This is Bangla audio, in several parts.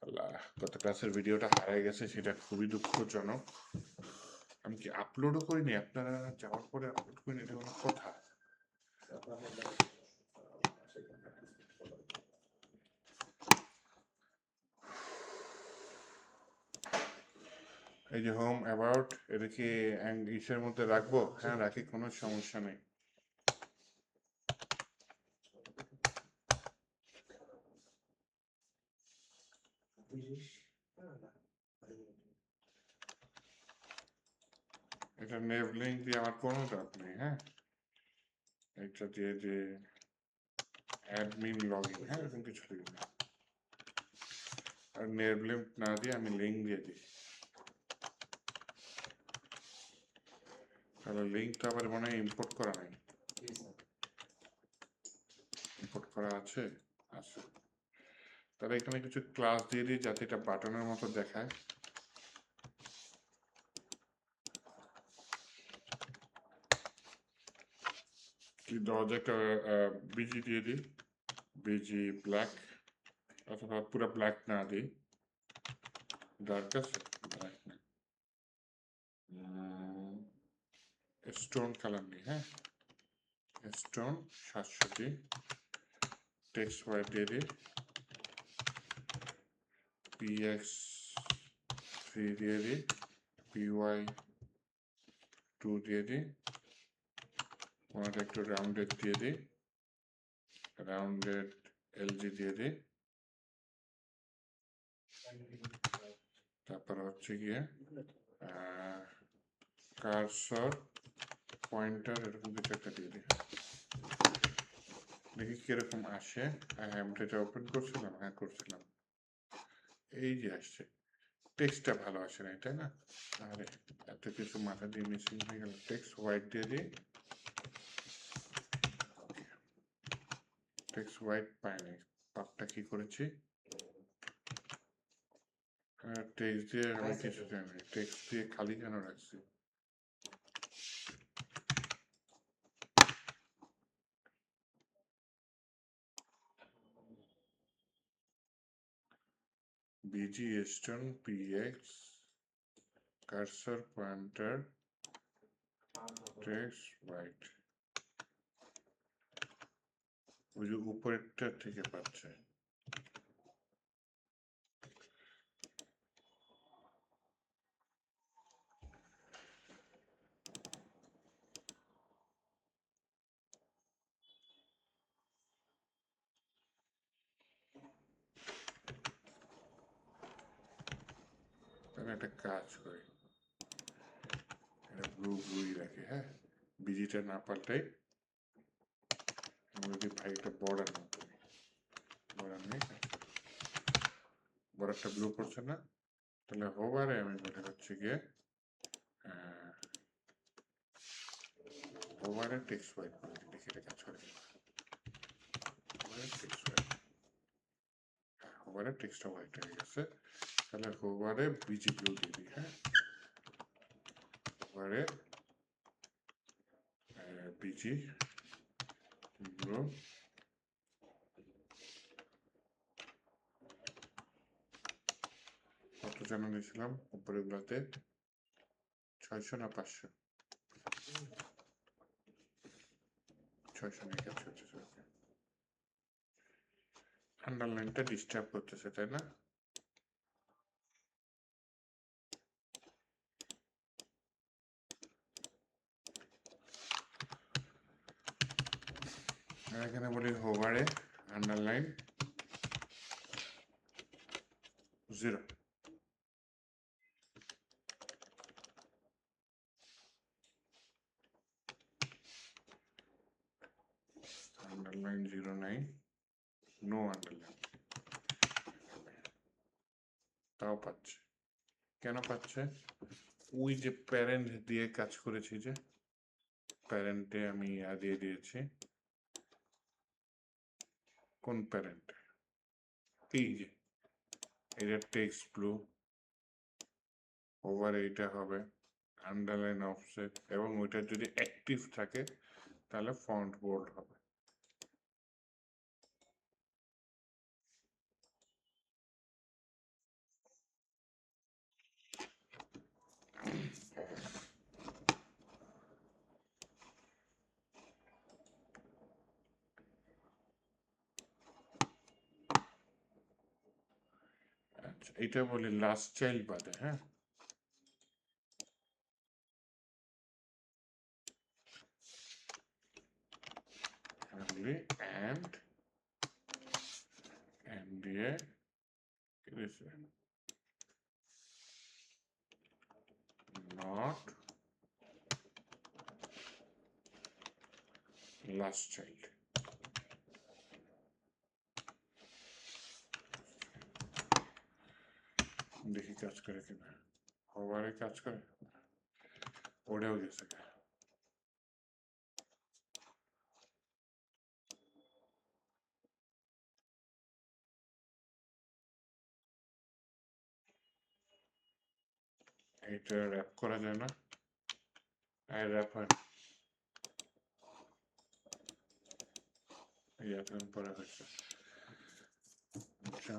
আল্লাহ, গত ক্লাসের ভিডিওটা হারিয়ে গেছে, সেটা খুবই দুঃখজনক। আমি কি আপলোডও করিনি, আপনারা যাওয়ার পরে আপলোড করিনি, এটা কোনো কথা? এই যে হোম অ্যাবাউট, এটা কি ইসের মধ্যে রাখবো? হ্যাঁ রাখি, কোনো সমস্যা নেই। এটা নেভ লিঙ্ক দিয়ে আমার কোনো দরকার নেই। হ্যাঁ, এটা দিয়ে যে অ্যাডমিন লগ ইন, হ্যাঁ এরকম কিছু লিখব না। আর নেভ লিঙ্ক না দিয়ে আমি লিঙ্ক দিয়ে দিই। তাহলে লিঙ্কটা আবার মনে হয় ইম্পোর্ট করা নাই। ইম্পোর্ট করা আছে? আচ্ছা, তাহলে এখানে কিছু ক্লাস দিয়ে দিই যাতে এটা বাটনের মতো দেখায়। কি দেওয়া যায়? একটা বিজি দিয়ে দিই, বিজি ব্ল্যাক, অথবা পুরো ব্ল্যাক না দিই, ডার্ক আছে, ব্ল্যাক না, স্টোন কালার নিই। হ্যাঁ, স্টোন 700 দিই, টেক্সট হোয়াইট দিয়ে দিই, px3 দিয়ে দিই, py2 দিয়ে দিই, কোনটা একটু রাউন্ডেড দিয়ে দিই, রাউন্ডেড এলজি দিয়ে দিই। তারপর হচ্ছে গিয়ে কার্সর পয়েন্টার এরকম কিছু একটা দিয়ে দিই, দেখি কিরকম আসে। আমি তো এটা ওপেন করছিলাম, হ্যাঁ করছিলাম, এই যে আসছে। টেক্সটটা ভালো আসে না, তাই না? আরে এত কিছু মাথা দিয়ে মিসিং হয়ে গেল। টেক্সট হোয়াইট দিয়ে দিই, টেক্সট হোয়াইট পাই নাই, পাপটা কি করেছি? টেক্সট দিয়ে আমি কিছু জানি, টেক্সট দিয়ে খালি কেন রাখছি? Busy stone px cursor pointer text white, ওই যে উপরেরটা থেকে পাচ্ছে। তাহলে একটা কাজ করি, এটা ব্লুই রাখি। হ্যাঁ, বিজিটা না পাল্টাই, যদি ভাই একটা বর্ডার না করি, বর্ডার নেই, বর্ডারটা ব্লু করছে না, তাহলে হোভারে আমি মনে হচ্ছে গিয়ে হোভারে টেক্সট হোয়াইট করে দিই, দেখি এটা কাজ করে। হোভারে টেক্সট হোয়াইট হয়ে গেছে, তাহলে হোভারে বিজি ব্লু দিয়ে দিই। হ্যাঁ, হোভারে বিজি ব্লু, কত যেন দিয়েছিলাম উপরে গুলাতে, 600 না 500? 600 নিয়ে কাজ করতেছে। আন্ডারলাইনটা ডিস্টার্ব করতেছে, তাই না? এখানে বলি হোভারে আন্ডারলাইন 0, আন্ডারলাইন 0 নাই, নো আন্ডারলাইন, তাও পাচ্ছে। কেন পাচ্ছে? ওই যে প্যারেন্ট দিয়ে কাজ করেছি, যে প্যারেন্টে আমি দিয়ে দিয়েছি। কোন প্যারেন্ট? এই যে এটা টেক্সট ব্লু, ওভার এইটা হবে আন্ডারলাইন অফসেট, এবং ওইটা যদি অ্যাক্টিভ থাকে তাহলে ফন্ট বোল্ড হবে। আচ্ছা, এটা বলি লাস্ট চাইল্ড বাদে, হ্যাঁ? ফ্যামিলি and দিয়ে কি দিছে? not last child. দেখি কাজ করে কিনা। ওভারে কাজ করে? ওড়েও গেছে গা। এটা র্যাপ করা যায় না? র্যাপ হয় না। এখন করা হয়েছে। আচ্ছা,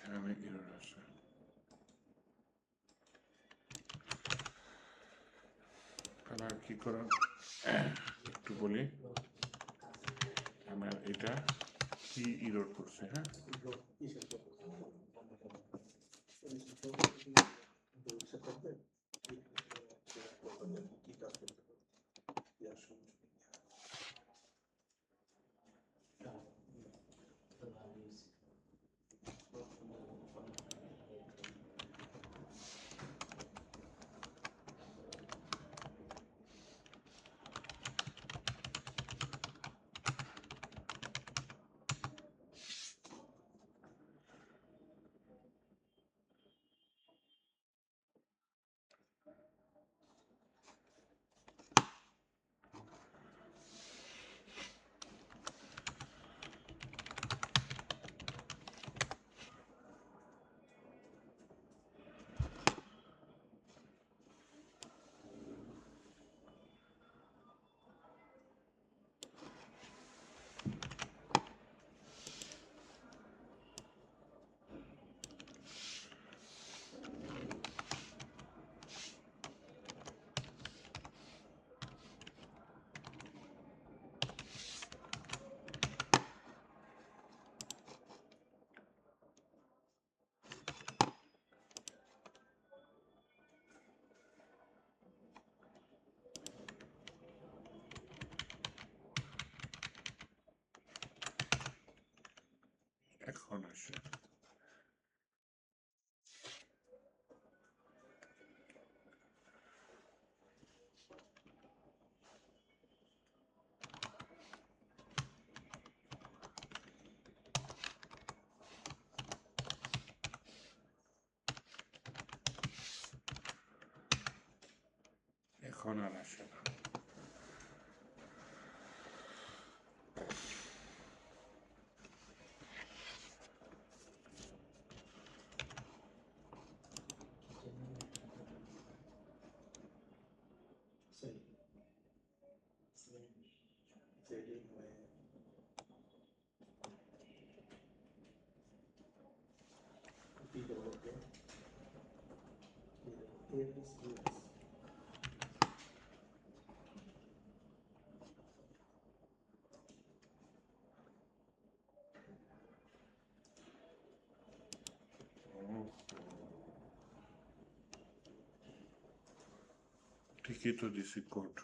এখানে এরর আছে। তাহলে আর কি করা, একটু বলি। আমার এটা কি এরর করছে, হ্যাঁ? এখন আসে। এখন আর আসে না। ঠিকই তো দিছি কোড।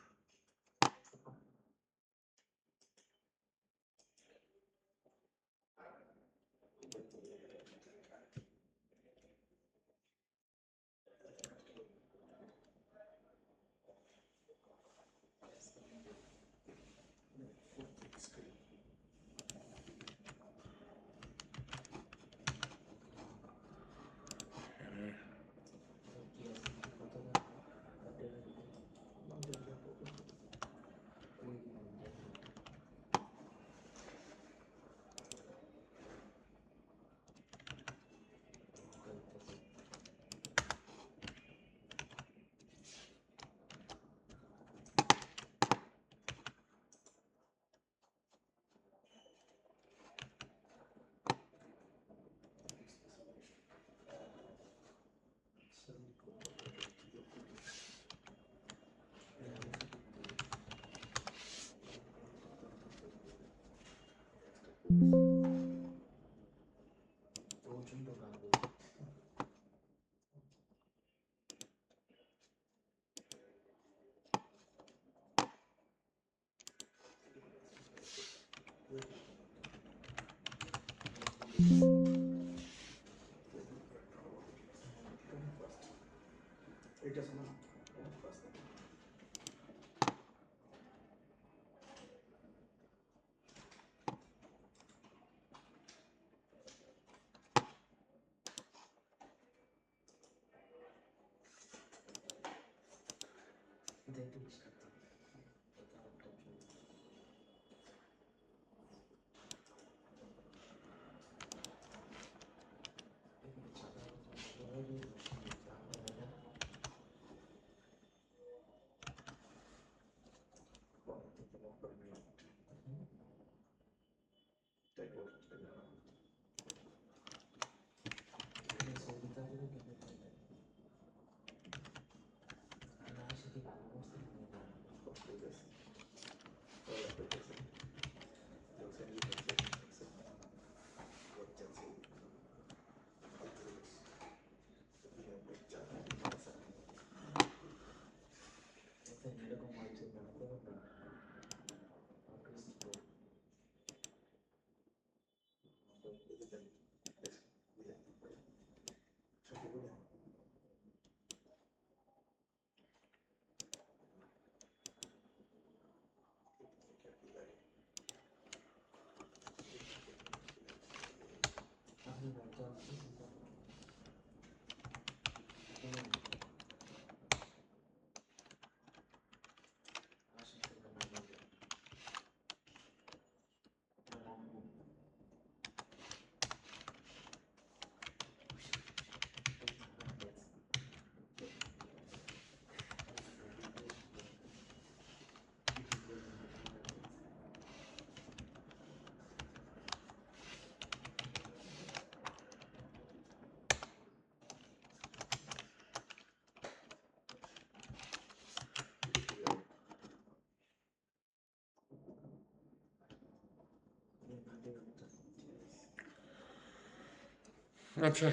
আচ্ছা,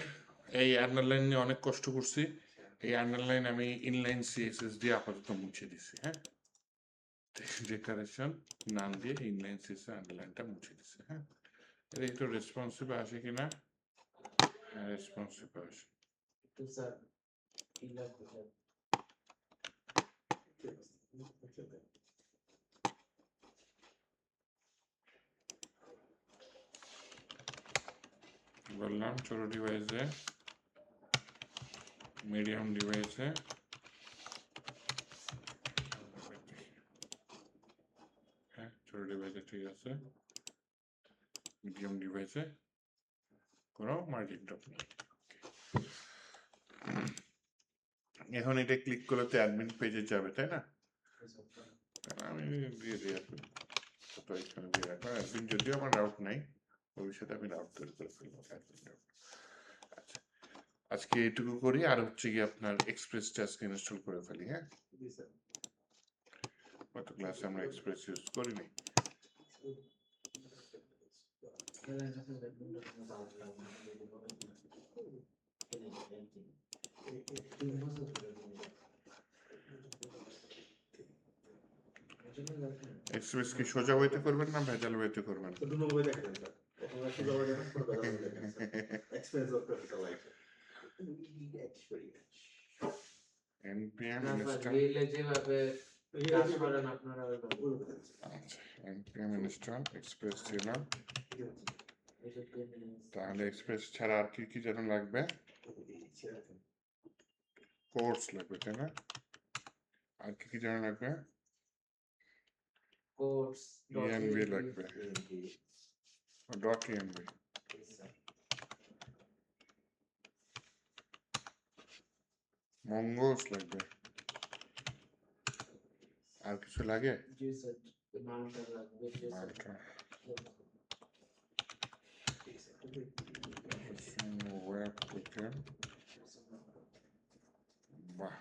এই আন্ডারলাইন নিয়ে অনেক কষ্ট করছি। এই আন্ডারলাইন আমি ইনলাইন সিএসএস দিয়ে আপাতত মুছে দিছি। হ্যাঁ, ডেকোরেশন নাম দিয়ে ইনলাইন সিএসএস আন্ডারলাইনটা মুছে দিছি। হ্যাঁ, এটা একটু রেসপন্সিভ আসে কিনা? হ্যাঁ, রেসপন্সিভ আসে। বললাম ছোট ডিভাইসে, মিডিয়াম ডিভাইসে, হ্যাঁ ছোট ডিভাইসে ঠিক আছে, মিডিয়াম ডিভাইসে কোনো মার্জিন টপ নেই। এখন এটা ক্লিক করলে তো অ্যাডমিন পেজে যাবে, তাই না? আমি দিয়ে দিই অ্যাডমিন, তো এখানে দিয়ে রাখলাম অ্যাডমিন, যদিও আমার ডাউট নাই, ভবিষ্যতে আমি ডাউট তৈরি করে ফেলবো অ্যাডমিন ডাউট। আচ্ছা, আজকে এইটুকু করি, আর হচ্ছে কি আপনার এক্সপ্রেস টাস্ক ইনস্টল করে ফেলি। হ্যাঁ, গত ক্লাসে আমরা এক্সপ্রেস ইউজ করিনি। এক্সপ্রেস কি সোজা ওয়েতে করবেন না ভেজাল ওয়েতে করবেন? npm install, npm install express দিলাম। তাহলে এক্সপ্রেস ছাড়া আর কি কি যেন লাগবে? কোর্স লাগবে, তাই না? আর কি কি যেন লাগবে? env লাগবে, ডট env, মঙ্গোস লাগবে। আর কিছু লাগে? মাল্টা, ওয়েব উইকেন্ড, বাহ,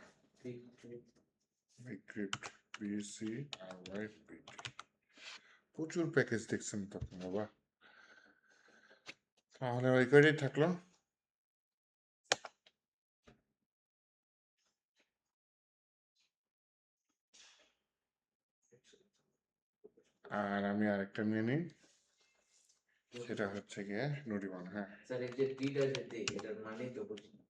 বিক্রিপ্ট, বিএসসি আর ওয়াইড বিটি, প্রচুর প্যাকেজ দেখছেন তো আপনারা, বাহ। তাহলে ওই করেই থাকলো। আর আমি আরেকটা নিয়ে নিই, সেটা হচ্ছে গিয়ে নুডিবন। হ্যাঁ স্যার এই যে ডিটা যে দেই এটার মানেই তো বুঝি না।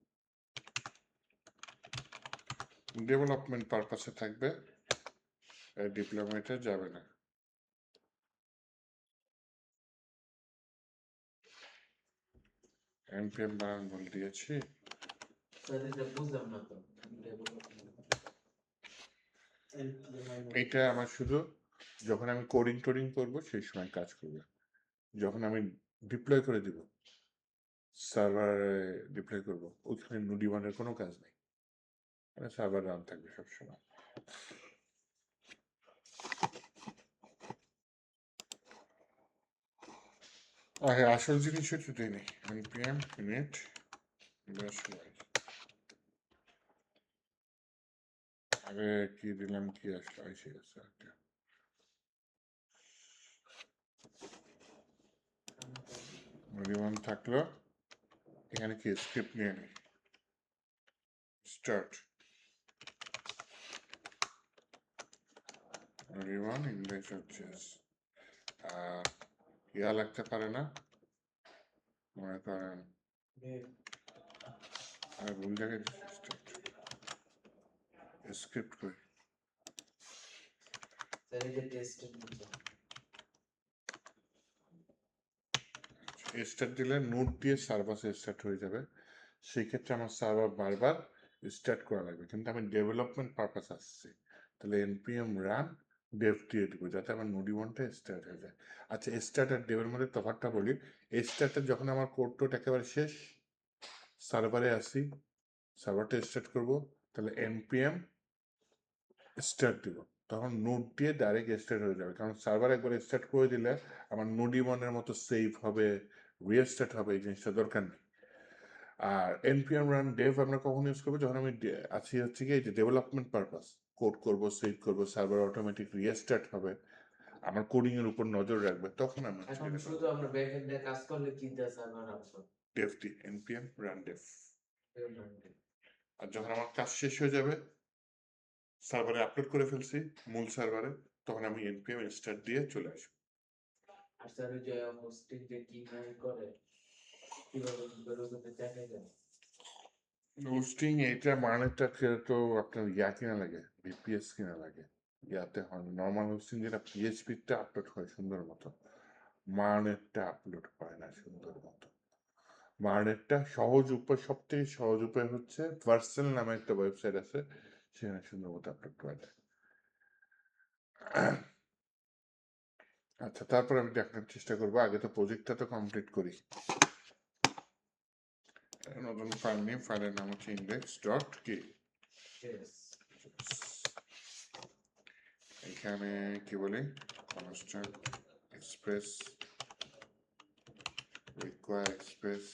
ডেভেলপমেন্ট পারপাসে থাকবে, ডিপ্লোমেটে যাবে না। এনপিএম বানান বলে দিয়েছি। স্যার এটা বুঝলাম না তো। এটা আমার শুধু যখন আমি কোডিং টোডিং করবো সেই সময় কাজ করবে। যখন আমি ডিপ্লয় করে দিব, সার্ভারে ডিপ্লয় করবো, ওইখানে নুডিবনের কোনো কাজ নেই, মানে সার্ভার রান থাকবে সবসময়। আরে আসল জিনিস হচ্ছে দিই নেই, npm init bashlines। আরে কি দিলাম, কি আসলো, এসে গেছে একটা। নুডিবন থাকলো, এখানে কি স্ক্রিপ্ট নিয়ে নিই, স্টার্ট নুডিবন ইন্ডেক্স হচ্ছে, আর ইয়া লাগতে পারে না, মনে করেন আর ভুল জায়গায় স্ক্রিপ্ট করি। স্যার এই যে টেস্টের মধ্যে স্টার্ট দিলে নোট দিয়ে সার্ভার স্টার্ট হয়ে যাবে, সেই ক্ষেত্রে আমার সার্ভার বারবার স্টার্ট করা লাগবে, কিন্তু আমি ডেভেলপমেন্ট পারপাস আসছি, তাহলে npm রান ডেভ দিয়ে দিব যাতে আমার নুডিবনটা স্টার্ট হয়ে যায়। আচ্ছা, স্টার্ট আর ডেভের মধ্যে তফাৎটা বলি। স্টার্টটা যখন আমার কোড টোড একেবারে শেষ, সার্ভারে আসি, সার্ভারটা স্টার্ট করব, তাহলে npm স্টার্ট দিব, তখন নোট দিয়ে ডাইরেক্ট স্টার্ট হয়ে যাবে, কারণ সার্ভার একবার স্টার্ট করে দিলে আমার নুডিবনের মতো সেভ হবে, রিস্টার্ট হবে, এই জিনিসটা দরকার নেই। আর npm রান ডেভ আমরা কখন ইউজ করবো, যখন আমি আছি হচ্ছে কি এই যে ডেভেলপমেন্ট পারপাস, কোড করবো, সেভ করবো, সার্ভার অটোমেটিক রিস্টার্ট হবে, আমার কোডিং এর উপর নজর রাখবে, তখন আমি এখন শুধু আমরা ব্যাকএন্ডে কাজ করলে কি দেয় সার্ভার আপলোড ডেভ দিই, npm রান ডেভ। আর যখন আমার কাজ শেষ হয়ে যাবে, সার্ভারে আপলোড করে ফেলছি মূল সার্ভারে, তখন আমি npm স্টার্ট দিয়ে চলে আসবো। আর স্যার ওই যে হোস্টিং যে কি নাই করে কিভাবে কি করে ওদের দেখা যায় হোস্টিং এটা মানেটা তো আপনার ইয়া কিনা লাগে, ভিপিএস কিনা লাগে, ইয়াতে হয় নর্মাল হোস্টিং, যেটা পিএইচপিতে আপলোড হয় সুন্দর মতো, মানেরটা আপলোড হয় না সুন্দর মতো। মানেরটা সহজ উপায়, সব থেকে সহজ উপায় হচ্ছে ভার্সেল নামে একটা ওয়েবসাইট আছে, সেখানে সুন্দর মতো আপলোড করা যায়। আচ্ছা, তারপর আমি দেখানোর চেষ্টা করবো, আগে তো প্রজেক্টটা তো কমপ্লিট করি। নতুন ফাইল নিয়ে, ফাইলের নাম হচ্ছে ইন্ডেক্স ডট কি, এখানে কি বলি, constant express require express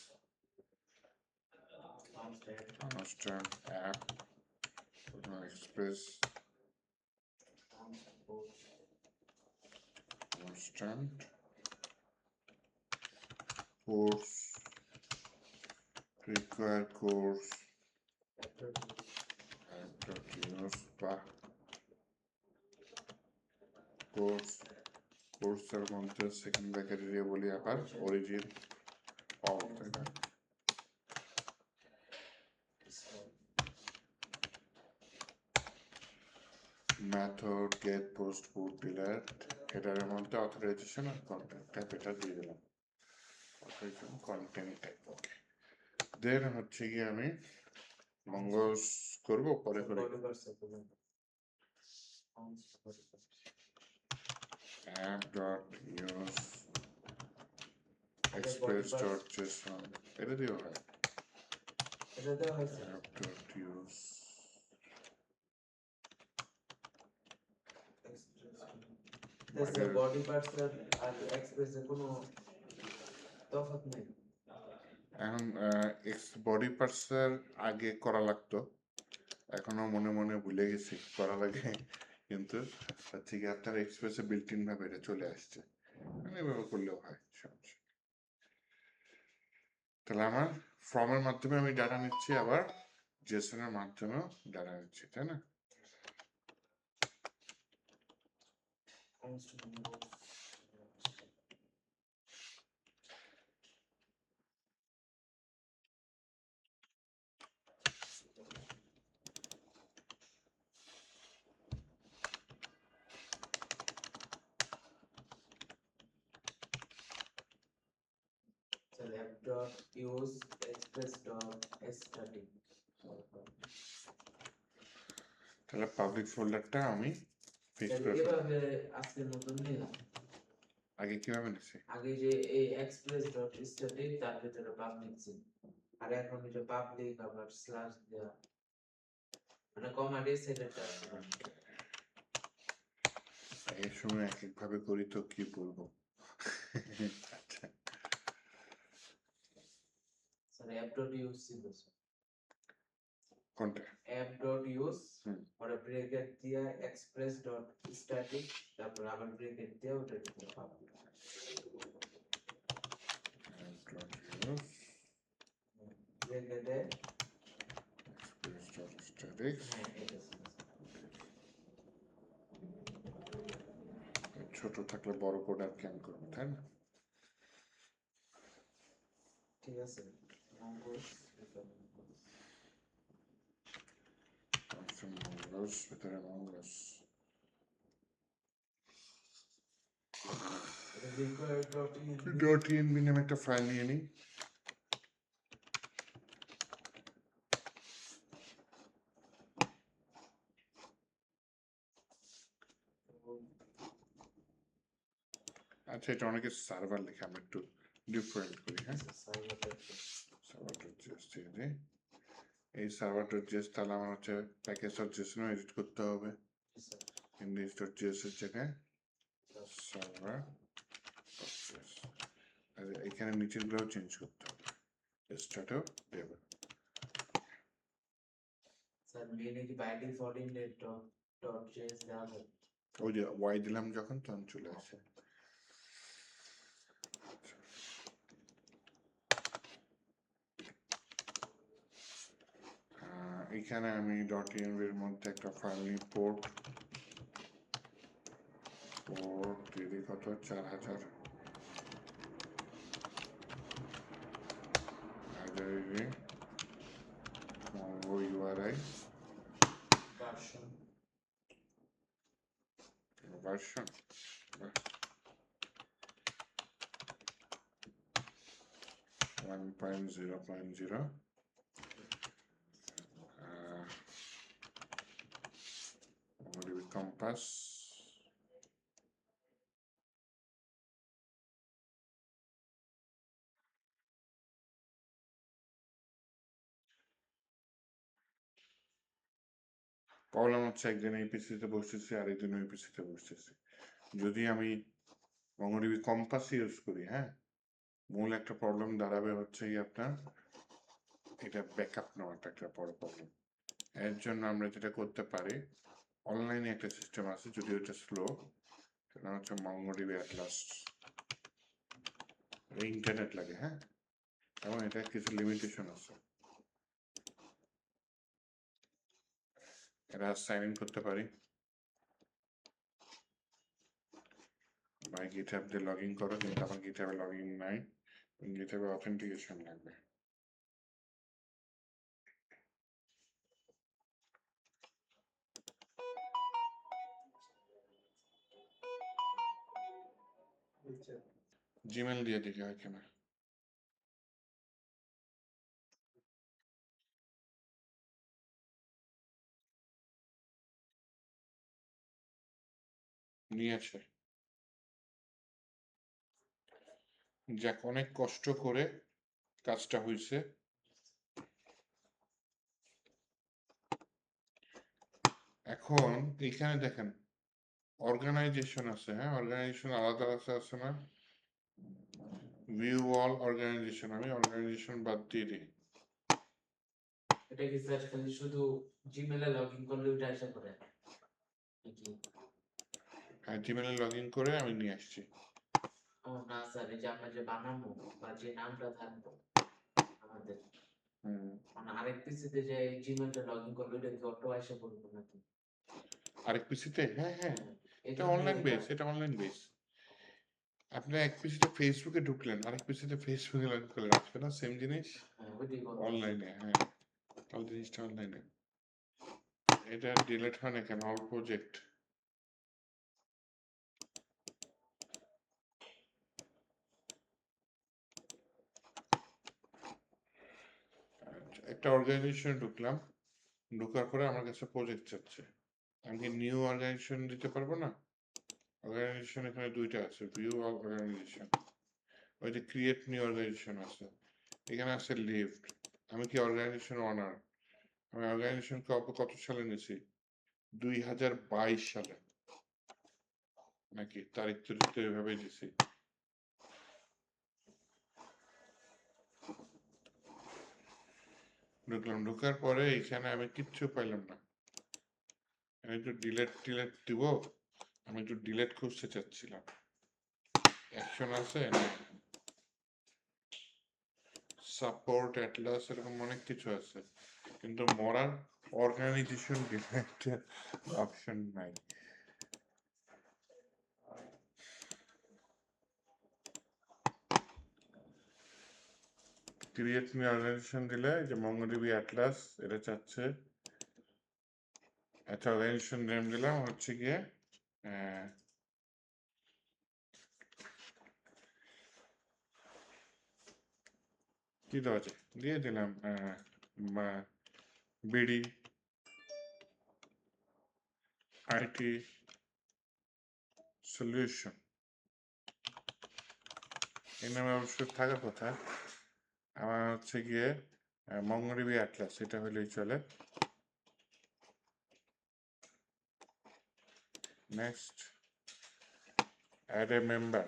constant app express constant course require course app.use বা course কোর্সের মধ্যে সেকেন্ড ব্র্যাকেট দিয়ে বলি আবার অরিজিন অল, তাই না? Method get post put delete, এটার মধ্যে অথরাইজেশন আর কন্টেন্ট টাইপ এটা দিয়ে দিলাম, authorization content type. Okay, then হচ্ছে গিয়ে আমি মঙ্গস করবো, পরে করে app.use express.json, এটা দিয়েও হয়, app.use বডি পার্টস আর এক্সপ্রেসের কোনো তফাৎ নেই। এখন বডি পার্টসের আগে করা লাগতো, এখনো মনে মনে ভুলে গেছি করা লাগে, কিন্তু হচ্ছে কি আপনার এক্সপ্রেসে বিল্ট ইন ভাবে এটা চলে আসছে, মানে এভাবে করলেও হয়, সমস্যা। তাহলে আমার ফর্মের মাধ্যমে আমি ডাটা নিচ্ছি, আবার জেসন এর মাধ্যমেও ডাটা নিচ্ছি, তাই না? Use express dot static. তাহলে পাবলিক ফোল্ডারটা আমি ফিক্স করে ফেলবো। এভাবে আজকে নতুন নিলাম। আগে কিভাবে নিছি? আগে যে এই এক্সপ্রেস ডট স্ট্যাটিক তার ভিতরে পাবলিক ছিল, আর এখন এটা পাবলিক আবার স্ল্যাশ দেওয়া, মানে কমান্ডে সেটটা আছে। এই সময় এক এক ভাবে করি তো কি বলবো। আচ্ছা, স্যার অ্যাপ ডট ইউজ ছিল, কোনটা? অ্যাপ ডট ইউজ হুম। পরে ব্রেকেট দিয়া এক্সপ্রেস ডট স্ট্যাটিক, তারপর আবার ব্রেকেট দিয়া ওটা ভিতরে পাবলিক। ব্রেকেটে হ্যাঁ এটা ছিল। ছোট থাকলে বড় কোড আর কেন করবো, তাই না? ঠিক আছে, মঙ্গস ভিতরে মঙ্গস এটা রিকোয়ার ডট .env নামে একটা ফাইল নিয়ে নিই। আচ্ছা, এটা অনেকে সার্ভার লেখে, আমরা একটু ডিফারেন্ট করি। হ্যাঁ, সার্ভার.js দিয়ে দিই। এই সার্ভার.js তাহলে আমার হচ্ছে প্যাকেজ.js এডিট করতে হবে। index.js এর জায়গায় সার্ভার.js, আর এখানে নিচের গুলো চেঞ্জ করতে হবে। স্টার্টও দেব। স্যার মেইনে কি বাই ডিফল্ট index.js দেওয়া যায়? ওই যে ওয়াই দিলাম যখন তখন চলে আসে। এখানে আমি .env এর মধ্যে একটা ফাইল নিই, পোর্ট দিয়ে দিই কত, 4000 mongo URI version 1.0.0 MongoDB Compass problem হচ্ছে একদিন এই পিসিতে বসতেছি আর একদিন ওই পিসিতে বসতেছি। যদি আমি MongoDB Compass ইউজ করি, হ্যাঁ, মূল একটা প্রবলেম দাঁড়াবে হচ্ছে আপনার এটা ব্যাকআপ নেওয়াটা একটা বড় প্রবলেম। এর জন্য আমরা যেটা করতে পারি, অনলাইনে একটা সিস্টেম আছে, যদি ওটা স্লো, সেটা হচ্ছে MongoDB Atlas। ইন্টারনেট লাগে, হ্যাঁ, এবং এটা কিছু লিমিটেশন আছে। এটা সাইন ইন করতে পারি বা গিটহাব দিয়ে লগ ইন করো, কিন্তু আমার গিটহাবে লগ ইন নাই, গিটহাবে অথেন্টিকেশন লাগবে। জিমেল দিয়ে দিকে হয় কিনা। নিয়েছে, যাক, অনেক কষ্ট করে কাজটা হয়েছে। এখন এখানে দেখেন অর্গানাইজেশন আছে, হ্যাঁ, অর্গানাইজেশন আলাদা আলাদা আছে না, ভিউ অল অর্গানাইজেশন, আমি অর্গানাইজেশন বাদ দিয়ে দিই। এটা কি স্যার খালি শুধু জিমেলে লগইন করলে ওটা আসা করে নাকি? হ্যাঁ, জিমেলে লগ ইন করে আমি নিয়ে আসছি। ও না স্যার, এই যে আমরা যে বানাবো বা যে নামটা থাকবো আমাদের, মানে আরেক পিসিতে যে জিমেলটা লগইন করলে ওটা কি অটো আসা পড়বে নাকি? আরেক পিসিতে, হ্যাঁ হ্যাঁ, এটা জন্য অনলাইন বেস, এটা অনলাইন বেস। আপনি এক পিসিতে ফেসবুকে ঢুকলেন, আরেক পিসিতে ফেসবুকে লগ ইন করলেন, আসবে না সেম জিনিস? ওইটাই বলতে অনলাইনে, হ্যাঁ, তাহলে জিনিসটা অনলাইনে। এটা ডিলিট হয় না কেন? অল প্রজেক্ট, একটা অর্গানাইজেশনে ঢুকলাম, ঢোকার পরে আমার কাছে প্রজেক্ট চাচ্ছে। আমি কি নিউ অর্গানাইজেশন দিতে পারবো না? অর্গানাইজেশন এখানে দুইটা আছে, ভিউ অর্গানাইজেশন, ওই যে ক্রিয়েট নিউ অর্গানাইজেশন আছে, এখানে আছে লিফট। আমি কি অর্গানাইজেশন ওনার? আমি অর্গানাইজেশন কত সালে নিয়েছি? 2022 সালে, নাকি তারিখ তো এভাবে দিছি। ঢুকলাম, ঢোকার পরে এখানে আমি কিচ্ছু পাইলাম না। আমি একটু ডিলেট দিব, আমি একটু ডিলেট করতে চাচ্ছিলাম। অ্যাকশন আছে, সাপোর্ট, অ্যাটলাস, এরকম অনেক কিছু আছে, কিন্তু মরার অর্গানাইজেশন একটা অপশন নাই। ক্রিয়েট নিউ অর্গানাইজেশন দিলে যে মঙ্গোডিবি অ্যাটলাস এটা চাচ্ছে। একটা অর্গানাইজেশন নেম দিলাম হচ্ছে গিয়ে কি দেওয়া যায়, দিয়ে দিলাম বিডি আইটি সলিউশন। এই নামে অবশ্য থাকার কথা। আমার হচ্ছে গিয়ে মঙ্গোডিবি অ্যাটলাস, এটা হলেই চলে। Next, add a member.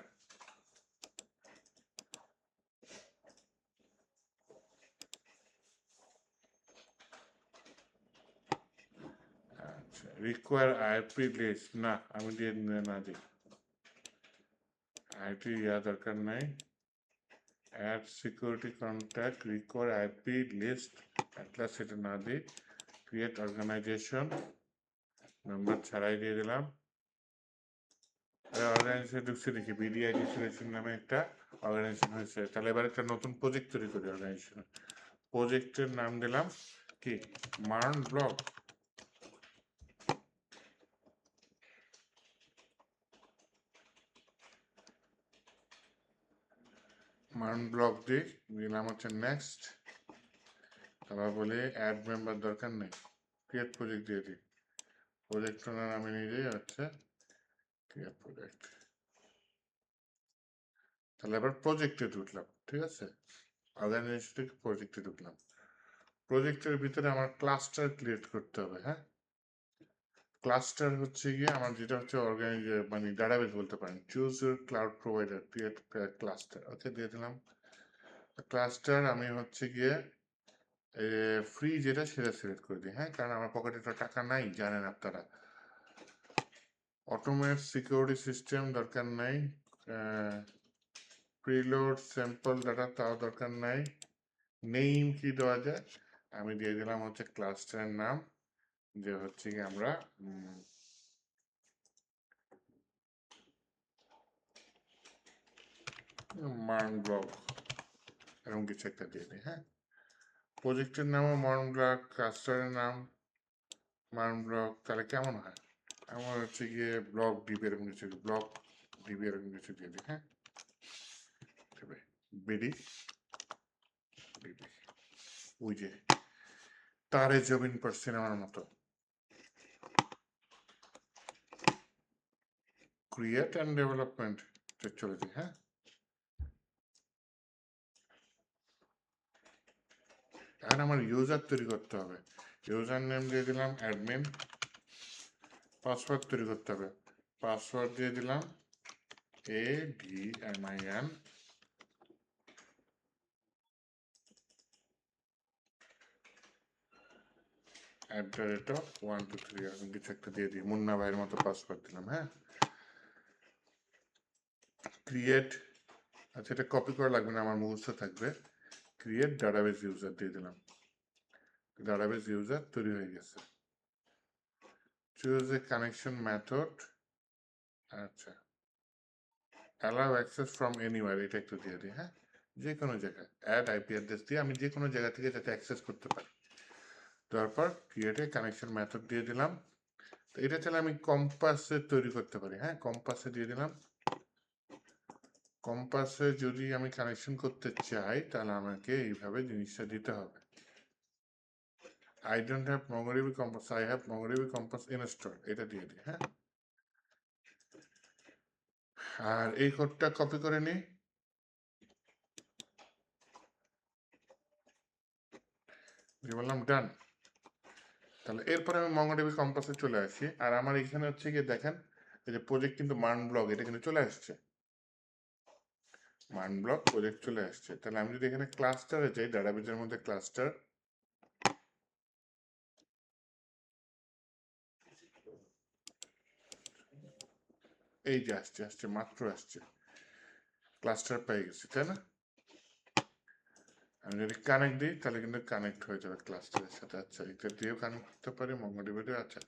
আচ্ছা, রিকোয়ার আইপি লিস্ট, না আমি দিয়ে না দিই, আইটি দরকার নাই। Add security contact, require IP list Atlas, এটা না দিই। ক্রিয়েট অর্গানাইজেশন, মেম্বার ছাড়াই দিয়ে দিলাম। অর্গানাইজেশন ঢুকছে দেখি, বিডিআইটি সলিউশন নামে একটা অর্গানাইজেশন হয়েছে। তাহলে এবার একটা নতুন প্রজেক্ট তৈরি করি অর্গানাইজেশন। প্রজেক্টের নাম দিলাম কি, মার্ন ব্লক। মার্ন ব্লক দিলাম হচ্ছে নেক্সট। তারপর বলি অ্যাড মেম্বার দরকার নেই, ক্রিয়েট প্রজেক্ট দিয়ে দিই। প্রজেক্ট ওনার আমি নিজেই হচ্ছে ক্রিয়েট প্রজেক্ট। তাহলে এবার প্রজেক্টে ঢুকলাম, ঠিক আছে, অর্গানাইজেশন থেকে প্রজেক্টে ঢুকলাম। প্রজেক্টের ভিতরে আমার ক্লাস্টার ক্রিয়েট করতে হবে। হ্যাঁ, ক্লাস্টার হচ্ছে গিয়ে আমার যেটা হচ্ছে মানে ডাটাবেস বলতে পারেন। Choose your cloud provider, create cluster, okay দিয়ে দিলাম। ক্লাস্টার আমি হচ্ছে গিয়ে ফ্রি যেটা সেটা সিলেক্ট করে দিই। হ্যাঁ, কারণ আমার পকেটে তো টাকা নাই, জানেন আপনারা। অটোমেট সিকিউরিটি সিস্টেম দরকার নাই। প্রিলোড স্যাম্পল ডাটা তাও দরকার নাই। নেম কি দেওয়া যায়, আমি দিয়ে দিলাম হচ্ছে ক্লাস্টারের নাম, যে হচ্ছে কি আমরা মার্ন ব্লক এরকম কিছু একটা দিয়ে দিই। হ্যাঁ, প্রজেক্টের নামও মার্ন ব্লক, ক্লাস্টারের নাম মার্ন ব্লক। তাহলে কেমন হয়, আমার হচ্ছে গিয়ে ব্লক ডিবি এরকম কিছু, ব্লক ডিবি এরকম কিছু দিয়ে দিই। হ্যাঁ, বিডি ডিবি, ওই যে তারে জমিন পর সিনেমার মতো। ক্রিয়েট অ্যান্ড ডেভেলপমেন্ট চলে যাই। হ্যাঁ, এখন আমার ইউজার তৈরি করতে হবে। ইউজার নেম দিয়ে দিলাম অ্যাডমিন। পাসওয়ার্ড তৈরি করতে হবে, পাসওয়ার্ড দিয়ে দিলাম ADMIN @123 এরকম কিছু একটা দিয়ে দিই, মুন্না ভাইয়ের মতো পাসওয়ার্ড দিলাম। হ্যাঁ, ক্রিয়েট, আচ্ছা এটা কপি করা লাগবে না, আমার মুখস্থ থাকবে। ক্রিয়েট ডাটাবেস ইউজার দিয়ে দিলাম, ডাটাবেস ইউজার তৈরি হয়ে গেছে। চুজ এ কানেকশন মেথড, আচ্ছা অ্যালাউ অ্যাক্সেস ফ্রম এনিওয়ার, এটা একটু দিয়ে দিই। হ্যাঁ, যে কোনো জায়গায় অ্যাড আইপি অ্যাড্রেস দিয়ে আমি যে কোনো জায়গা থেকে যাতে অ্যাক্সেস করতে পারি। তারপর ক্রিয়েটে কানেকশন মেথড দিয়ে দিলাম। তো এটা চাইলে আমি কম্পাসে তৈরি করতে পারি। হ্যাঁ, কম্পাসে দিয়ে দিলাম। কম্পাসে যদি আমি কানেকশন করতে চাই তাহলে আমাকে এইভাবে জিনিসটা দিতে হবে। I don't have MongoDB Compass, I have MongoDB Compass installed, এটা দিয়ে দিই, হ্যাঁ। আর এই কোডটা কপি করে নিই, দিয়ে বললাম ডান। তাহলে এরপরে আমি MongoDB কম্পাসে চলে আসি, আর আমার এখানে হচ্ছে গিয়ে দেখেন এই যে প্রজেক্ট কিন্তু মান ব্লক, এটা কিন্তু চলে আসছে, মান ব্লক প্রজেক্ট চলে আসছে। তাহলে আমি যদি এখানে ক্লাস্টারে যাই, ডাটাবেজের মধ্যে ক্লাস্টার, এই যে আসছে, আসছে মাত্র আসছে, ক্লাস্টার পেয়ে গেছি, তাই না? আমি যদি কানেক্ট দিই তাহলে কিন্তু কানেক্ট হয়ে যাবে ক্লাস্টারের সাথে। আচ্ছা, এটা দিয়েও কানেক্ট করতে পারি, MongoDB দিয়েও, আচ্ছা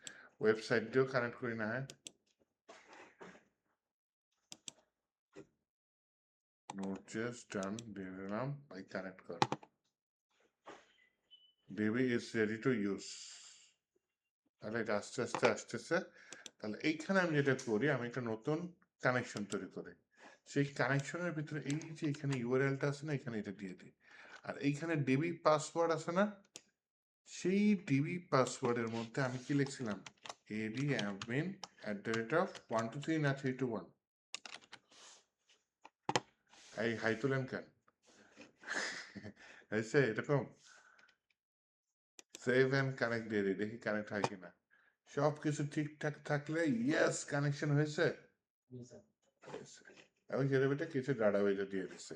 ওয়েবসাইট দিয়েও কানেক্ট করি না, হ্যাঁ। Node.js done, দিয়ে দিলাম, ভাই কানেক্ট কর, DB is ready to use। তাহলে এটা আস্তে আস্তে আসতেছে। তাহলে এইখানে আমি যেটা করি, আমি একটা নতুন কানেকশন তৈরি করি, সেই কানেকশনের ভিতরে এই যে এখানে ইউআরএলটা আছে না, এখানে এটা দিয়ে দিই। আর এইখানে ডিবি পাসওয়ার্ড আছে না, সেই ডিবি পাসওয়ার্ডের মধ্যে আমি কি লিখছিলাম, admin@123 না 321। এই হাই তুলেন কেন? হয়েছে এরকম, সেভ অ্যান্ড কানেক্ট দিয়ে দিই, দেখি কানেক্ট হয় কিনা। সব কিছু ঠিকঠাক থাকলে ইয়েস কানেকশন হয়েছে, এবং সেটা কিছু ডাটাবেজে দিয়ে দিচ্ছে।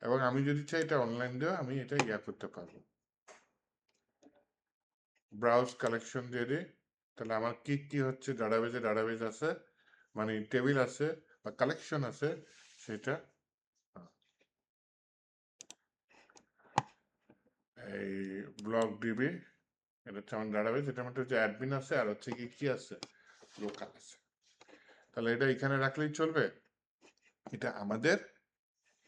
এবং আমি যদি চাই এটা অনলাইন দেওয়া, আমি এটা ইয়া করতে পারবো, ব্রাউজ কালেকশন দিয়ে দিই। তাহলে আমার কি কি হচ্ছে, ডাটাবেজ আছে, মানে টেবিল আছে বা কালেকশন আছে, সেটা এই ব্লক ডিবি, এটা হচ্ছে আমার ডাটাবেজ, এটার মধ্যে হচ্ছে অ্যাডমিন আছে, আর হচ্ছে কি কি আছে, লোকাল আছে। তাহলে এটা এখানে রাখলেই চলবে, এটা আমাদের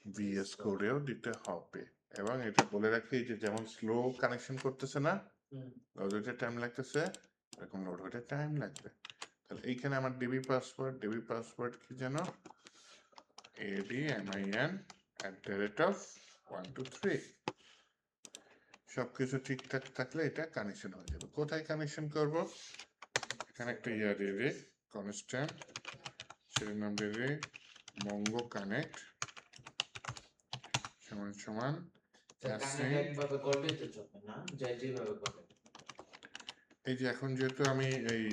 ভিএস কোডেও দিতে হবে। এবং এটা বলে রাখি যে যেমন স্লো কানেকশন করতেছে না, লোড হতে টাইম লাগতেছে, এরকম লোড হতে টাইম লাগবে। তাহলে এইখানে আমার ডিবি পাসওয়ার্ড কি যেন, admin@123। সবকিছু ঠিকঠাক থাকলে এটা কানেকশন হয়ে যাবে। কোথায় কানেকশন করব, এখানে একটা ইয়া দিয়ে দিই, কনস্ট্যান্ট, সেটার নাম দিয়ে দিই mongo connect সমান সমান একভাবে করলে তো চলবে না, যেভাবে করবে। এই যে এখন যেহেতু আমি এই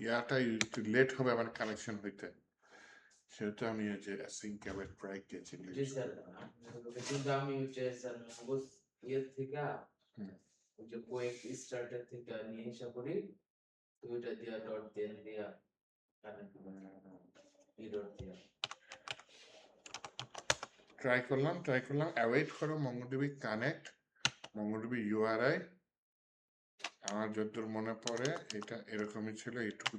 ইয়াটা একটু লেট হবে আমার কানেকশন হইতে, সেহেতু আমি এই যে অ্যাসিঙ্ক অ্যাওয়েট প্রায় গেছি। জি স্যার, কিন্তু আমি হচ্ছে স্যার মগজ ইয়ে থেকে ওই যে কোয়েক স্টার্টার থেকে নিয়ে এসে করি, তো ওইটা দিয়া ডট দিয়া কানেক্ট ডট দিয়া ট্রাই করলাম অ্যাওয়েট করো MongoDB কানেক্ট, MongoDB URI। আমার যতদূর মনে পড়ে এটা এরকমই ছিল, এইটুকু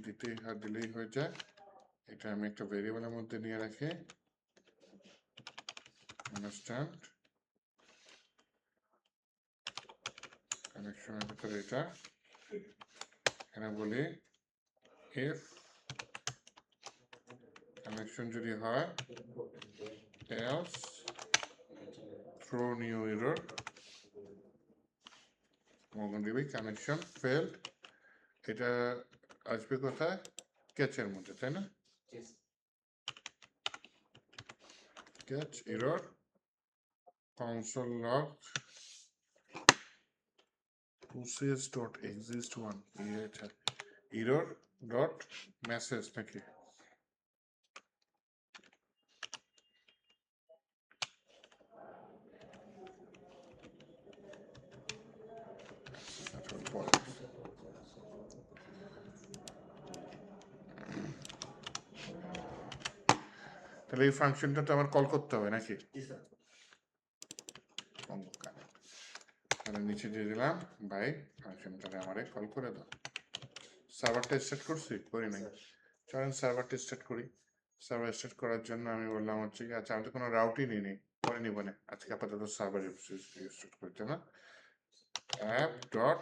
দিলেই হয়ে যায়। এটা আমি একটা ভেরিয়েবলের মধ্যে নিয়ে রাখি, আন্ডারস্ট্যান্ড কানেকশনের ভিতরে এটা এখানে বলি ইফ কানেকশন যদি হয় else throw new error, MongoDB connection failed. এটা আসবে কোথায়, ক্যাচের মধ্যে, তাই না? Catch error console log process.exist1 error dot message নাকি, তাহলে এই ফাংশনটা তো আমার কল করতে হবে নাকি, তাহলে নিচে দিয়ে দিলাম ভাই ফাংশনটাকে আমারে কল করে দাও। সার্ভারটা স্টার্ট করছি, করি নাই, চলেন সার্ভারটা স্টার্ট করি। সার্ভার স্টার্ট করার জন্য আমি বললাম হচ্ছে কি, আচ্ছা আমি তো কোনো রাউটই নিইনি, পরে নিব না, আজকে আপাতত সার্ভার স্টার্ট করতে না, app dot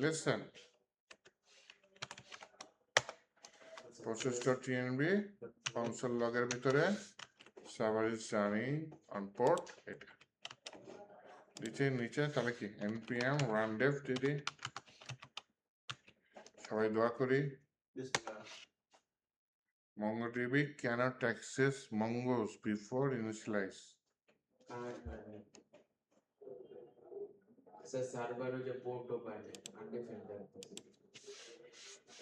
listen process.tnb console লগের ভিতরে server is running on port, এটা নিচে তাহলে কি npm run dev দিদি সবাই দোয়া করি MongoDB cannot access Mongoose before initialize. Server যে পোর্টও পারে আনডিফাইন্ড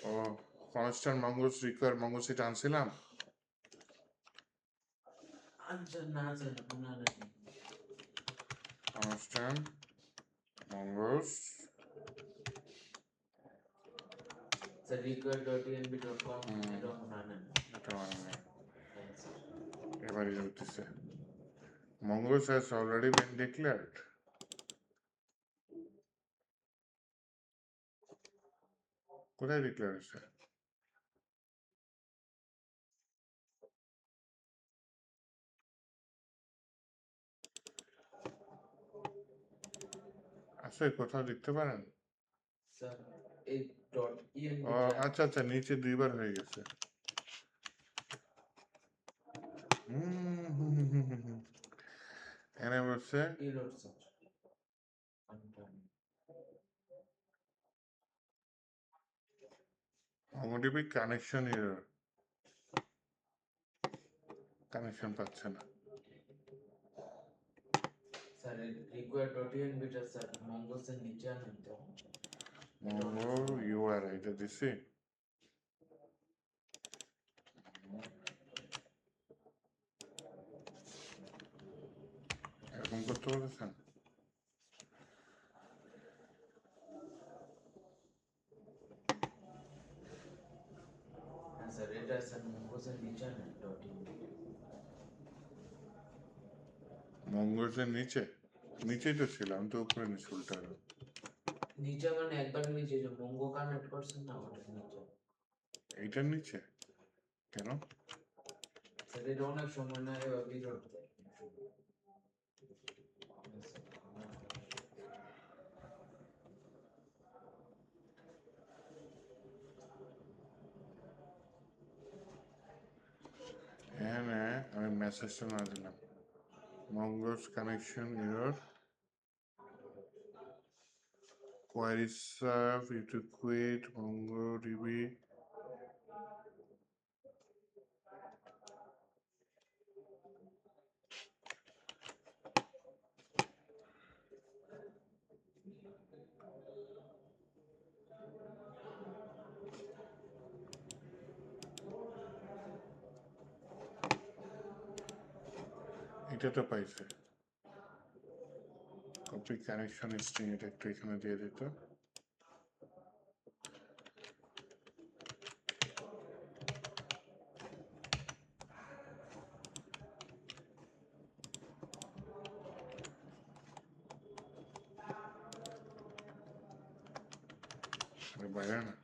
ও constant Mongoose require Mongoose এটা আনছিলাম আচ্ছা না স্যার না constant Mongoose স্যার require.env.com এটা না এটা মানে এবারে হচ্ছে Mongoose has already been declared. কোথায় ডিক্লেয়ার হয়েছে আছে কোথাও দেখতে পারেন স্যার এই .env ও আচ্ছা নিচে দুইবার হয়ে গেছে এখানে বলছে error sir MongoDB connection error connection পাচ্ছে না স্যার require.env টা স্যার মঙ্গোসের নিচে আনেন তো Mongo URI এটা দিছি এরকম করতে বলেছেন হ্যাঁ স্যার এটা স্যার মঙ্গোসের নিচে আনেন .env মঙ্গোসের নিচেই তো ছিল আমি তো উপরে নিচে উল্টা নিচে মানে একবার নিচে যে মঙ্গো কানেক্ট করছেন না ওটা নিচে এইটার নিচে কেন স্যার এটা অনেক সময় না এভাবে error দেয় এখানে আমি মেসেজটা না দিলাম Mongo's connection error query serve you to quit MongoDB এটা তো পাইছে কপি কানেকশন স্ট্রিং এটা একটু এখানে দিয়ে দিত বাইরে না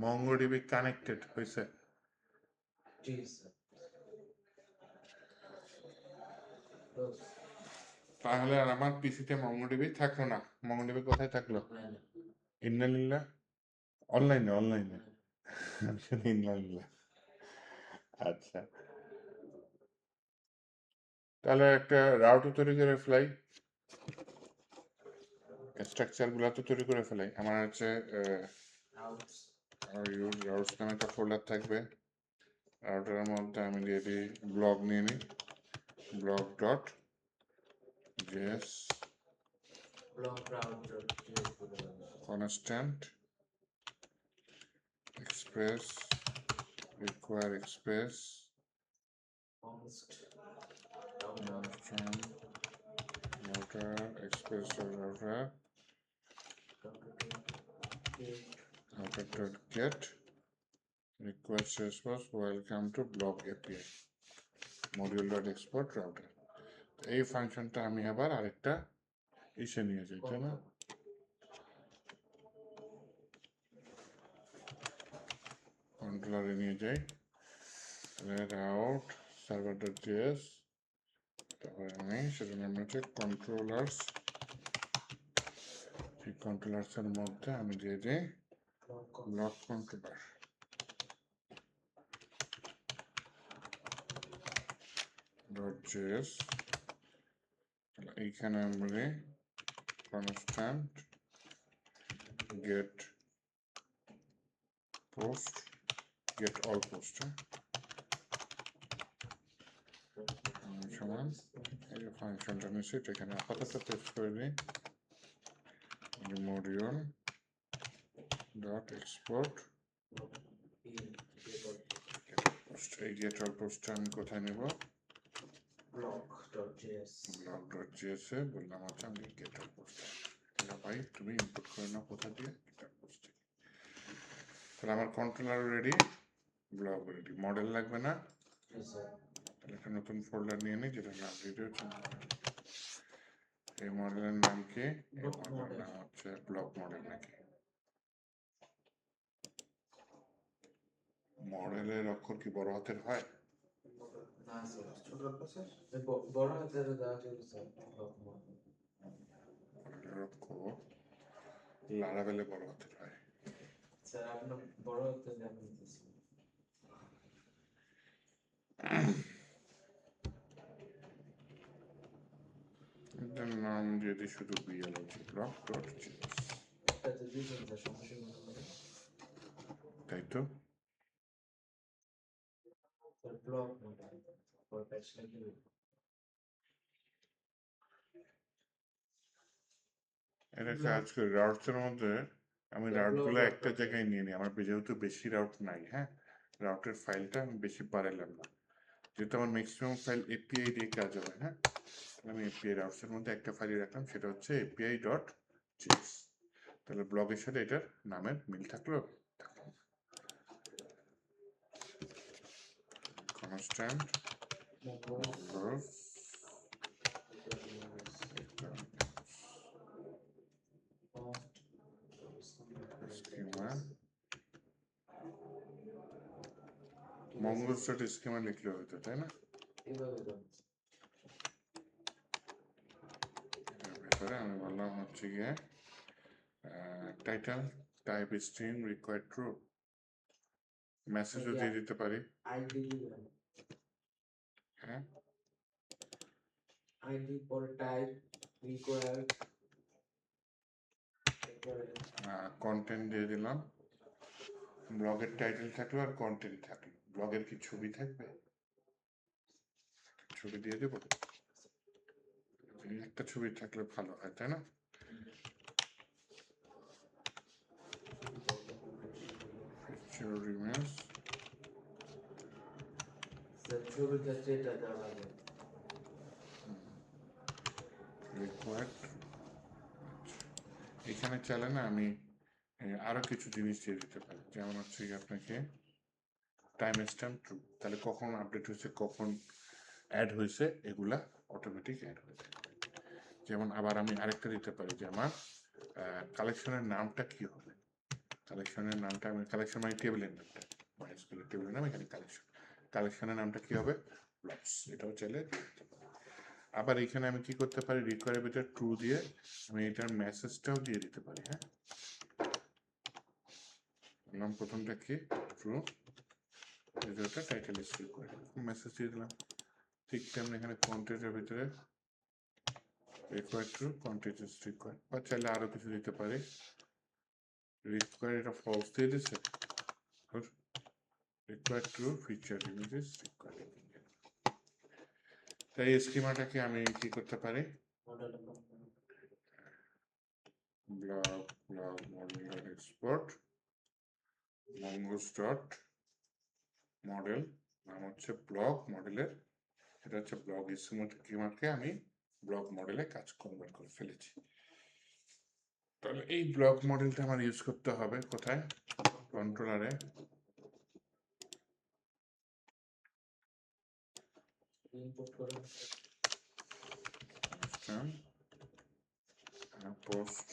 MongoDB কানেক্টেড হয়েছে জি স্যার তাহলে আর আমার পিসিতে MongoDB থাকলো না MongoDB কোথায় থাকলো ইন্নালিল্লাহ অনলাইনে ইন্নালিল্লাহ আচ্ছা তাহলে একটা রাউটও তৈরি করে ফেলাই স্ট্রাকচার গুলো তো তৈরি করে ফেলাই আমার হচ্ছে রাউটস নামে একটা ফোল্ডার থাকবে রাউটারের মধ্যে আমি দিয়ে দিই ব্লগ নিয়ে নিই blog dot JS constant express require express router express router dot get request response welcome to blog API module dot export router এই ফাংশনটা আমি আবার আরেকটা ইসে নিয়ে যাই তাই না কন্ট্রোলারে নিয়ে যাই route server.js তারপরে আমি সেটা নাম হচ্ছে controllers সেই কন্ট্রোলার্সের মধ্যে আমি দিয়ে দিই ব্লক কন্ট্রোলার .js এইখানে আমরা constant get post get all post সমান এই ফাংশনটা নিশ্চয় এখানে আপাতত পেস্ট করে দিই module dot export post এই get all post আমি কোথায় নেব block.js block.js এ বললাম আচ্ছা আমি get all post এটা ভাই তুমি ইনপুট করে নাও কোথা দিয়ে get all post তাহলে আমার controller ready block ready model লাগবে না তাহলে একটা নতুন ফোল্ডার নিয়ে নিই যেটা নাম দিয়ে হচ্ছে এই মডেলের নাম কি এই মডেলের নাম হচ্ছে ব্লক মডেল নাকি মডেলের অক্ষর কি বড় হাতের হয় না স্যার ছোট হাতের বড় হাতের দেওয়া ঠিক স্যার মডেলের অক্ষর লারাবেলে বড় হাতের হয় স্যার আপনার বড় হাতের দেওয়া হইতেছে এটার নাম যদি শুধু বিএলজি ব্লক ডট জিএস এটাতে দিয়েছেন স্যার সমস্যা নেই তাই তো স্যার ব্লক মডেল ফর প্যাচ লাগিয়ে এটা কাজ করি রাউটসের মধ্যে আমি রাউটগুলো একটা জায়গায় নিয়ে নিই আমার যেহেতু বেশি রাউট নাই হ্যাঁ রাউটের ফাইলটা আমি বেশি বাড়াইলাম না যেহেতু আমার ম্যাক্সিমাম ফাইল এপিআই দিয়ে কাজ হবে হ্যাঁ আমি এপিআই রাউটসের মধ্যে একটা ফাইল রাখলাম সেটা হচ্ছে এপিআই ডট জিএস তাহলে ব্লগের সাথে এটার নামের মিল থাকলো constant schema mongoose dot schema লিখলে হতো তাই না ভেতরে আমি বললাম হচ্ছে গিয়ে title type string required true মেসেজও দিয়ে দিতে পারি হ্যাঁ ID for type required content দিয়ে দিলাম ব্লগের টাইটেল থাকলো আর কন্টেন্ট থাকলো ব্লগের কি ছবি থাকবে ছবি দিয়ে দেবো একটা ছবি থাকলে ভালো হয় তাই না ছবির ক্ষেত্রে এটা দেওয়া লাগে এখানে চলে না আমি আরো কিছু জিনিস দিয়ে দিতে পারি যেমন হচ্ছে আপনাকে টাইম স্ট্যাম্প ট্রু তাহলে কখন আপডেট হয়েছে কখন অ্যাড হয়েছে এগুলা অটোমেটিক অ্যাড হয়ে যাবে যেমন আবার আমি আরেকটা দিতে পারি যে আমার কালেকশনের নামটা কি হবে কালেকশনের নামটা আমি কালেকশন মানে টেবিলের নামটা মাইস্কুলের টেবিলের নাম এখানে কালেকশনের নামটা কি হবে ব্লগস এটাও চাইলে আবার এখানে আমি কি করতে পারি রিকোয়ারের ভিতরে ট্রু দিয়ে আমি এটার মেসেজটাও দিয়ে দিতে পারি হ্যাঁ নাম প্রথমটা কি ট্রু এটা টাইটেল স্ক্রিপ করে মেসেজ দিয়ে দিলাম ঠিক তেমনি এখানে কন্টেন্টের ভিতরে require true content is require বা চাইলে আরো কিছু দিতে পারি রিকোয়ার এটা ফলস দিয়ে দিচ্ছে require true feature images require তাই স্কিমাটাকে আমি কি করতে পারি blog model dot export mongoose dot model নাম হচ্ছে ব্লগ মডেলের এটা হচ্ছে ব্লগ স্কিমাকে আমি ব্লগ মডেলে কাজ কনভার্ট করে ফেলেছি তাহলে এই ব্লগ মডেলটা আমার ইউজ করতে হবে কোথায় কন্ট্রোলারে পোস্ট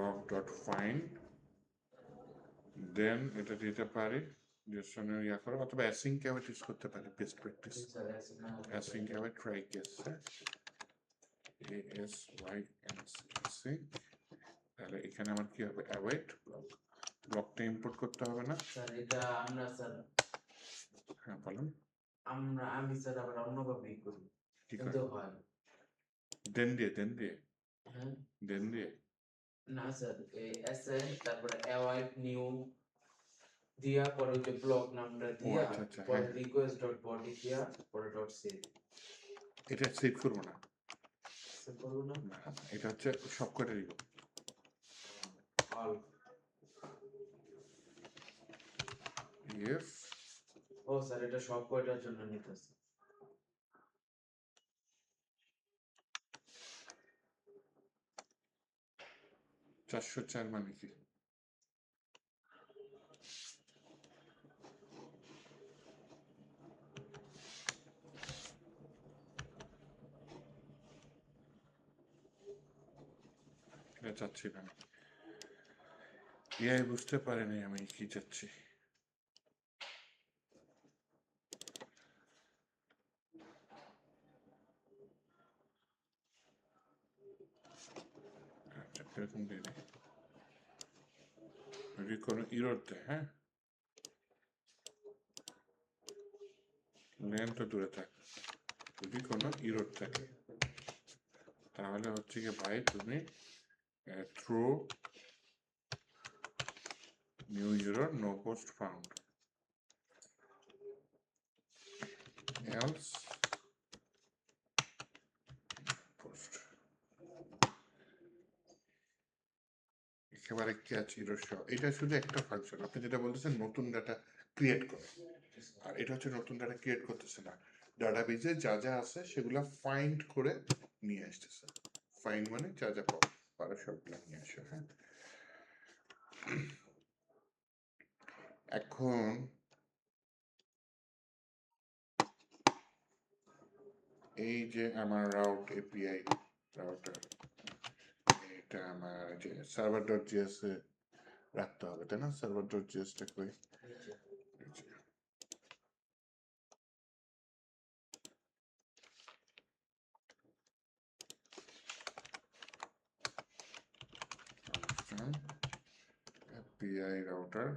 ব্লক ডট ফাইন্ড, দেন এটা দিতে পারি জেসনে ইয়া করো, অথবা অ্যাসিং ক্যাভেট ইউজ করতে পারি, বেস্ট প্র্যাকটিস। অ্যাসিং ক্যাভেট ট্রাই কেসে ASYNC, তাহলে এখানে আমার কি হবে, অ্যাওয়েট ব্লক, ব্লকটা ইম্পোর্ট করতে হবে না। স্যার এটা আমরা স্যার হ্যাঁ বলুন, আমি স্যার আবার অন্যভাবেই করি কি করে, কিন্তু হয় দেন দিয়ে হ্যাঁ দেন দিয়ে না স্যার এই এসএন তারপরে অ্যাওয়াইড নিউ দিয়া পরে ওই যে ব্লক নামটা দিয়া আচ্ছা, আচ্ছা, পরে হ্যাঁ। রিকোয়েস্ট ডট বডি দিয়া পরে ডট সেভ এটা সেভ করবো না, সেভ করবো না না, এটা হচ্ছে সবকটারই গো। অল ইফ ও স্যার এটা সব কয়টার জন্য নিতেছে 404 মানে কি, এটা চাচ্ছি না, এআই বুঝতে পারেনি আমি কি চাচ্ছি। আচ্ছা এরকম দিয়ে দিই, যদি কোনো ইরোর দেয়, হ্যাঁ লেন তো দূরে থাক, যদি কোনো ইরোর থাকে তাহলে হচ্ছে কি ভাই তুমি throw new error no post found, else post, একেবারে ক্যাচ ইরোর সহ। এটা শুধু একটা ফাংশন, আপনি যেটা বলতেছেন নতুন ডাটা ক্রিয়েট করে, আর এটা হচ্ছে নতুন ডাটা ক্রিয়েট করতেছে না, ডাটাবেজে যা যা আছে সেগুলা ফাইন্ড করে নিয়ে আসতেছে। ফাইন্ড মানে যা যা পারো সবগুলা নিয়ে আসে, হ্যাঁ। এখন এই যে আমার রাউট এপিআই রাউটার, এটা আমার যে সার্ভার ডট জিএস এ রাখতে হবে, তাই না? সার্ভার ডট জিএসটা কই, এপিআই রাউটার,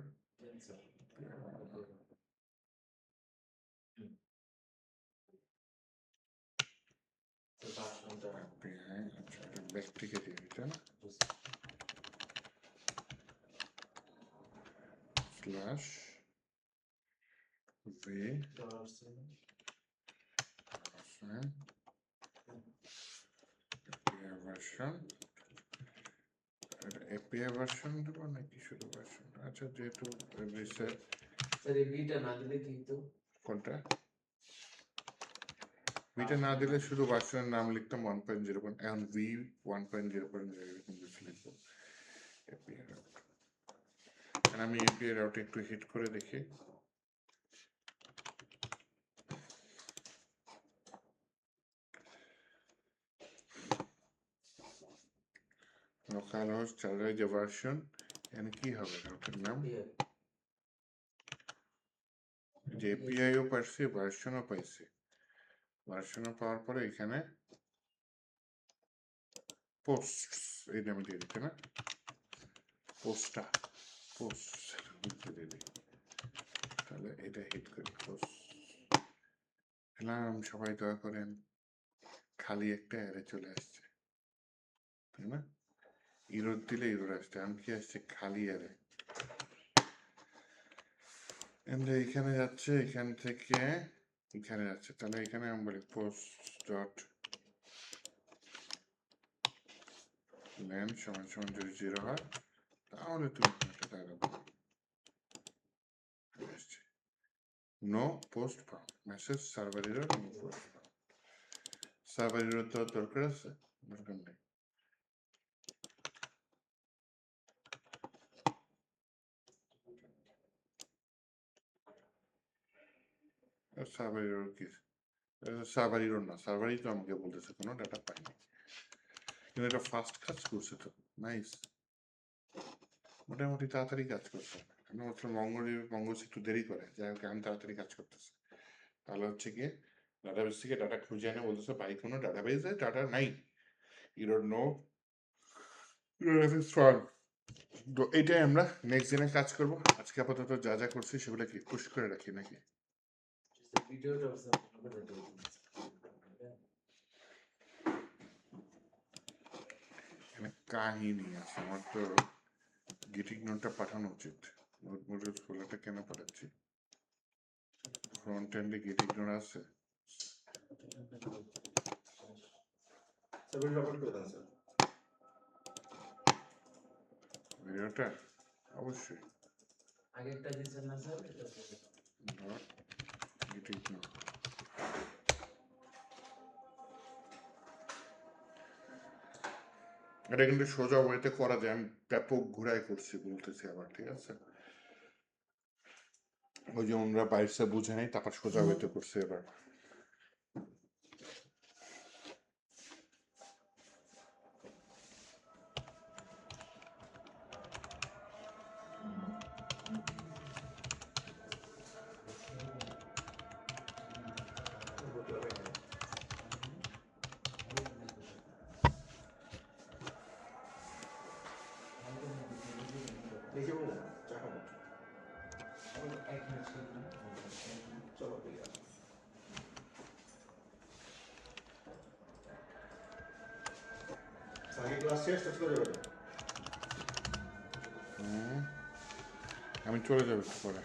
এপিআই, আচ্ছা এটা ব্যাক থেকে দিয়ে দিতে না, slash V version, API version দেবো নাকি শুধু ভার্সন? আচ্ছা যেহেতু রিসেট, স্যার এই বিটা না দিলে কিন্তু কোনটা ভিটা না দিলে শুধু ভার্সনের নাম লিখতাম 1.0, এখন ভি 1.0.0 লিখবো এপিআই রাউট। আমি এপিআই রাউট একটু হিট করে দেখি, লোকাল হোস্ট চালায় যে ভার্সন, এখানে কি হবে রাউটের নাম, যে এপিআইও পাইছি ভার্সনও পাইছি, ভার্সনও পাওয়ার পরে এখানে পোস্ট এই নামে দিয়ে দিতে না, পোস্টটা পোস্ট দিয়ে দিই, তাহলে এটা হিট করি পোস্ট। এলাম সবাই দয়া করেন, খালি একটা অ্যারে চলে আসছে, তাই না? ইরোর দিলে ইরোর আসছে, আমি কি আসছে খালি অ্যারে, এখানে যাচ্ছে, এখান থেকে এখানে যাচ্ছে, তাহলে এখানে আমি বলি পোস্ট ডট লেন সমান সমান যদি 0 হয় তাহলে তুমি একটা দাঁড়াবো, no post found, message server error, no post found. Server error তো দরকার আছে, দরকার নেই, সার্ভার এরর কি, সার্ভার এরর না, সার্ভারই তো আমাকে বলতেছে কোনো ডাটা পাইনি, কিন্তু এটা ফাস্ট কাজ করছে তো, নাইস। মোটামুটি তাড়াতাড়ি কাজ করছে। আমি ভাবছিলাম মঙ্গল একটু দেরি করে, যাই হোক আমি তাড়াতাড়ি কাজ করতেছি। তাহলে হচ্ছে গিয়ে ডাটাবেস থেকে ডাটা খুঁজে এনে বলতেছে ভাই কোনো ডাটাবেসে ডাটা নাই, ইউ ডোন্ট নো ফার্ম। তো এটাই আমরা নেক্সট দিনে কাজ করব। আজকে আপাতত যা যা করছি সেগুলোকে পুশ করে রাখি নাকি? ভিডিওটা এখানে কাহিনী আছে, আমার তো গেটিং নোটটা পাঠানো উচিত। নোট মডিউল খোলাটা কেন পাঠাচ্ছি? ফ্রন্ট এন্ডে গেটিং নোট আছে। ভিডিওটা অবশ্যই আগেরটা দিয়েছেন না স্যার, এটা ডট গেটিং নোট। এটা কিন্তু সোজা ওয়েতে করা যায়, আমি ব্যাপক ঘুরাই করছি বলতেছি আবার, ঠিক আছে? ওই যে ওনারা বাইরসা বুঝে নাই, তারপর সোজা ওয়েতে করছে এবার। আমি চলে যাবো একটু পরে।